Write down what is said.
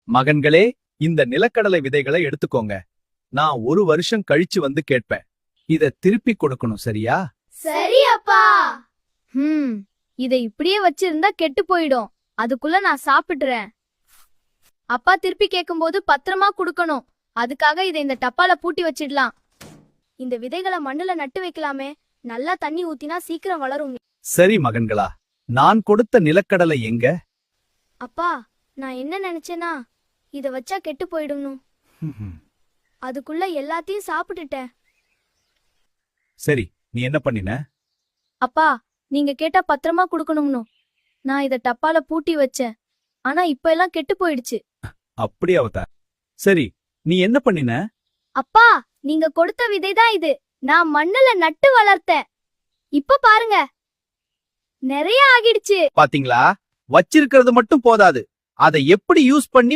மகன்களே, இந்த நிலக்கடலை விதைகளை எடுத்துக்கோங்க. நான் 1 வருஷம் கழிச்சு வந்து கேட்பேன். இத திருப்பி கொடுக்கணும், சரியா? சரி அப்பா. இதை இப்படியே வச்சிருந்தா கெட்டு போயிடும். அதுக்குள்ள நான் சாப்பிடுறேன். அப்பா திருப்பி கேக்கும்போது பத்திரமா குடுக்கணும். அதுக்காக இதை இந்த டப்பால பூட்டி வச்சிடலாம். இந்த விதைகளை மண்ணுல நட்டு வைக்கலாமே. நல்லா தண்ணி ஊத்தினா சீக்கிரம் வளரும். சரி மகன்களா, நான் கொடுத்த நிலக்கடலை எங்க? அப்பா, நான் என்ன நினைச்சேனா, இத வச்சா கெட்டு போயிடணும். அதுக்குள்ள எல்லாத்தையும் சாப்பிட்டுட்டேன். சரி, நீ என்ன பண்ணின? அப்பா, நீங்க கேட்டா பத்திரமா குடுக்கணும்னு நான் இத டப்பால பூட்டி வச்சேன். ஆனா இப்ப எல்லாம் கெட்டு போயிடுச்சு. அப்படி அவதா. சரி, நீ என்ன பண்ணின? அப்பா, நீங்க கொடுத்த விதைதான் இது. நான் மண்ணுல நட்டு வளர்த்தேன். இப்ப பாருங்க, நிறைய ஆகிடுச்சு. பாத்தீங்களா? வச்சிருக்கிறது மட்டும் போதாது, அதை எப்படி யூஸ் பண்ணி